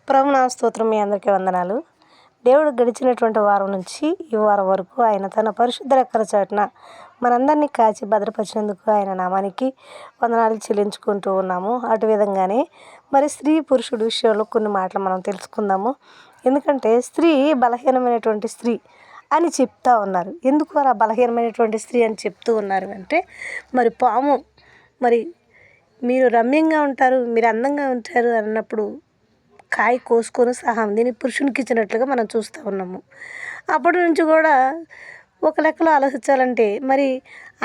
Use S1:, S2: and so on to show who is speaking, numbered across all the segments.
S1: ప్రభునామ స్తోత్రం. మీ అందరికీ వందనాలు. దేవుడు గడిచినటువంటి వారం నుంచి ఈ వారం వరకు ఆయన తన పరిశుద్ధ రెక్కల చాటున మనందరినీ కాచి భద్రపరిచినందుకు ఆయన నామానికి వందనాలు చెల్లించుకుంటూ ఉన్నాము. అటు విధంగానే మరి స్త్రీ పురుషుడు విషయంలో కొన్ని మాటలు మనం తెలుసుకుందాము. ఎందుకంటే స్త్రీ బలహీనమైనటువంటి స్త్రీ అని చెప్తా ఉన్నారు. ఎందుకు అలా బలహీనమైనటువంటి స్త్రీ అని చెప్తూ ఉన్నారు అంటే, మరి పాము మరి మీరు రమ్యంగా ఉంటారు, మీరు అందంగా ఉంటారు అన్నప్పుడు కాయ కోసుకొని సహా దీన్ని పురుషునికి ఇచ్చినట్లుగా మనం చూస్తూ ఉన్నాము. అప్పటి నుంచి కూడా ఒక లెక్కలో ఆలోచించాలంటే మరి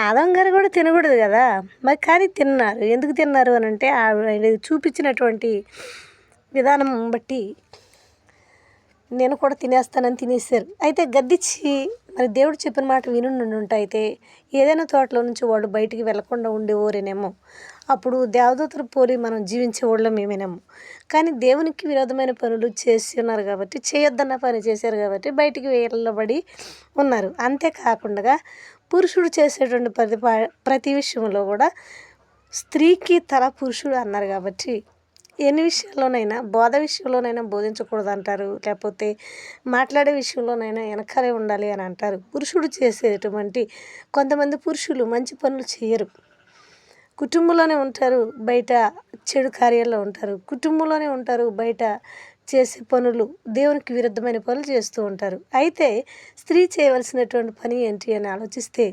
S1: ఆదం గారు కూడా తినకూడదు కదా, మరి కానీ తిన్నారు. ఎందుకు తిన్నారు అని అంటే ఆవిడ చూపించినటువంటి విధానం బట్టి నేను కూడా తినేస్తానని తినేసారు. అయితే గద్దిచ్చి మరి దేవుడు చెప్పిన మాట వినుండి అయితే ఏదైనా తోటలో నుంచి వాళ్ళు బయటికి వెళ్లకుండా ఉండేవారేనేమో. అప్పుడు దేవదూతలు పోలి మనం జీవించే వాళ్ళం ఏమేనేమో. కానీ దేవునికి విరోధమైన పనులు చేసి ఉన్నారు కాబట్టి, చేయొద్దన్న పని చేశారు కాబట్టి బయటికి వెళ్ళబడి ఉన్నారు. అంతేకాకుండా పురుషుడు చేసేటువంటి ప్రతి విషయంలో కూడా స్త్రీకి తల పురుషుడు అన్నారు కాబట్టి ఎన్ని విషయాల్లోనైనా బోధ విషయంలోనైనా బోధించకూడదు అంటారు, లేకపోతే మాట్లాడే విషయంలోనైనా వెనకాలే ఉండాలి అని అంటారు. పురుషుడు చేసేటువంటి కొంతమంది పురుషులు మంచి పనులు చేయరు, కుటుంబంలోనే ఉంటారు, బయట చెడు కార్యాల్లో ఉంటారు, కుటుంబంలోనే ఉంటారు, బయట చేసే పనులు దేవునికి విరుద్ధమైన పనులు చేస్తూ ఉంటారు. అయితే స్త్రీ చేయవలసినటువంటి పని ఏంటి అని ఆలోచిస్తే,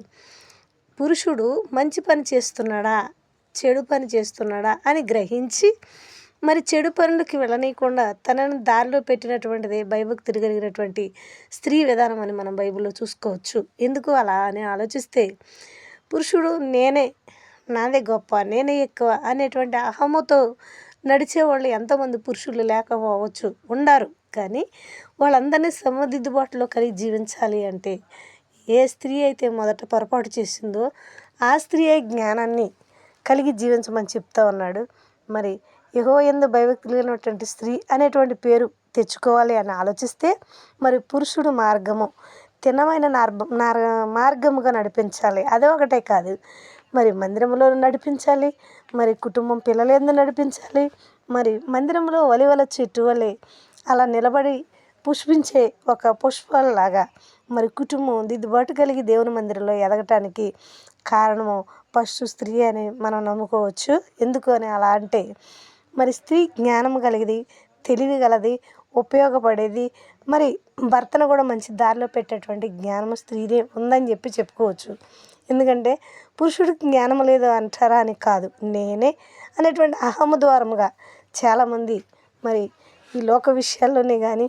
S1: పురుషుడు మంచి పని చేస్తున్నాడా చెడు పని చేస్తున్నాడా అని గ్రహించి మరి చెడు పనులకి వెళ్ళనీయకుండా తనను దారిలో పెట్టినటువంటిదే భయభక్తులు కలిగినటువంటి స్త్రీ విధానం అని మనం బైబిల్లో చూసుకోవచ్చు. ఎందుకు అలా అని ఆలోచిస్తే, పురుషుడు నాదే గొప్ప, నేనే ఎక్కువ అనేటువంటి అహముతో నడిచేవాళ్ళు ఎంతోమంది పురుషులు లేకపోవచ్చు, ఉండారు. కానీ వాళ్ళందరినీ సమదిద్దుబాటులో కలిగి జీవించాలి అంటే ఏ స్త్రీ అయితే మొదట పొరపాటు చేసిందో ఆ స్త్రీయే జ్ఞానాన్ని కలిగి జీవించమని చెప్తా ఉన్నాడు. మరి యెహోవా యందు భయభక్తులు కలిగినటువంటి స్త్రీ అనేటువంటి పేరు తెచ్చుకోవాలి అని ఆలోచిస్తే, మరి పురుషుడు మార్గము తిన్నమైన మార్గముగా నడిపించాలి. అదే ఒకటే కాదు, మరి మందిరంలో నడిపించాలి, మరి కుటుంబం పిల్లలందు నడిపించాలి, మరి మందిరంలో ఒలివల చెట్టు వలె అలా నిలబడి పుష్పించే ఒక పుష్పాలలాగా మరి కుటుంబం దిద్దుబాటు కలిగి దేవుని మందిరంలో ఎదగటానికి కారణము ఫస్ట్ స్త్రీ అని మనం నమ్ముకోవచ్చు. ఎందుకు అని అలా అంటే, మరి స్త్రీ జ్ఞానం కలిగిది, తెలివి గలది, ఉపయోగపడేది, మరి భర్తను కూడా మంచి దారిలో పెట్టేటువంటి జ్ఞానము స్త్రీదే ఉందని చెప్పుకోవచ్చు. ఎందుకంటే పురుషుడికి జ్ఞానం లేదు అంటారా అని కాదు, నేనే అనేటువంటి అహము ద్వారముగా చాలామంది మరి ఈ లోక విషయాల్లోనే కానీ,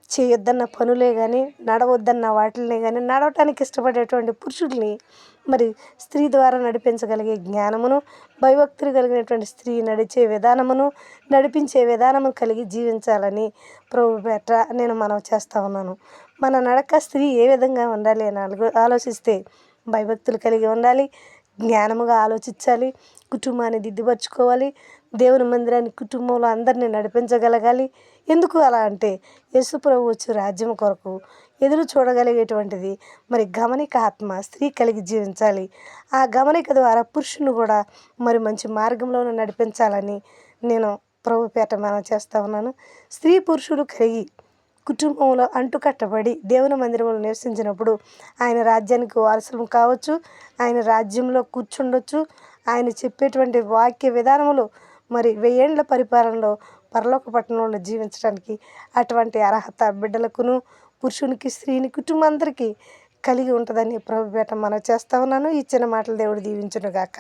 S1: చేయొద్దన్న పనులే కానీ, నడవద్దన్న వాటిల్నే కానీ నడవటానికి ఇష్టపడేటువంటి పురుషుల్ని మరి స్త్రీ ద్వారా నడిపించగలిగే జ్ఞానమును, భయభక్తులు కలిగినటువంటి స్త్రీ నడిచే విధానమును, నడిపించే విధానము కలిగి జీవించాలని ప్రభు పేట నేను మనవి చేస్తూ ఉన్నాను. మన నడక స్త్రీ ఏ విధంగా ఉండాలి అని ఆలోచిస్తే, భయభక్తులు కలిగి ఉండాలి, జ్ఞానముగా ఆలోచించాలి, కుటుంబాన్ని దిద్దుపరచుకోవాలి, దేవుని మందిరాన్ని కుటుంబంలో అందరినీ నడిపించగలగాలి. ఎందుకు అలా అంటే, యేసు ప్రభు వచ్చి రాజ్యం కొరకు ఎదురు చూడగలిగేటువంటిది మరి గమనిక ఆత్మ స్త్రీ కలిగి జీవించాలి. ఆ గమనిక ద్వారా పురుషుని కూడా మరి మంచి మార్గంలోనే నడిపించాలని నేను ప్రభు పేట మనవి చేస్తూ ఉన్నాను. స్త్రీ పురుషుడు కలిగి కుటుంబంలో అంటుకట్టబడి దేవుని మందిరంలో నివసించినప్పుడు ఆయన రాజ్యానికి వారసులు కావచ్చు, ఆయన రాజ్యంలో కూర్చుండొచ్చు, ఆయన చెప్పేటువంటి వాక్య విధానములు మరి 1000 ఏళ్ల పరిపాలనలో పరలోక పట్టణంలో జీవించడానికి అటువంటి అర్హత బిడ్డలకును, పురుషునికి, స్త్రీని, కుటుంబం అందరికీ కలిగి ఉంటుందని ప్రభు పేట మనవి చేస్తూ ఉన్నాను. ఇచ్చిన మాటలు దేవుడు దీవించును గాక.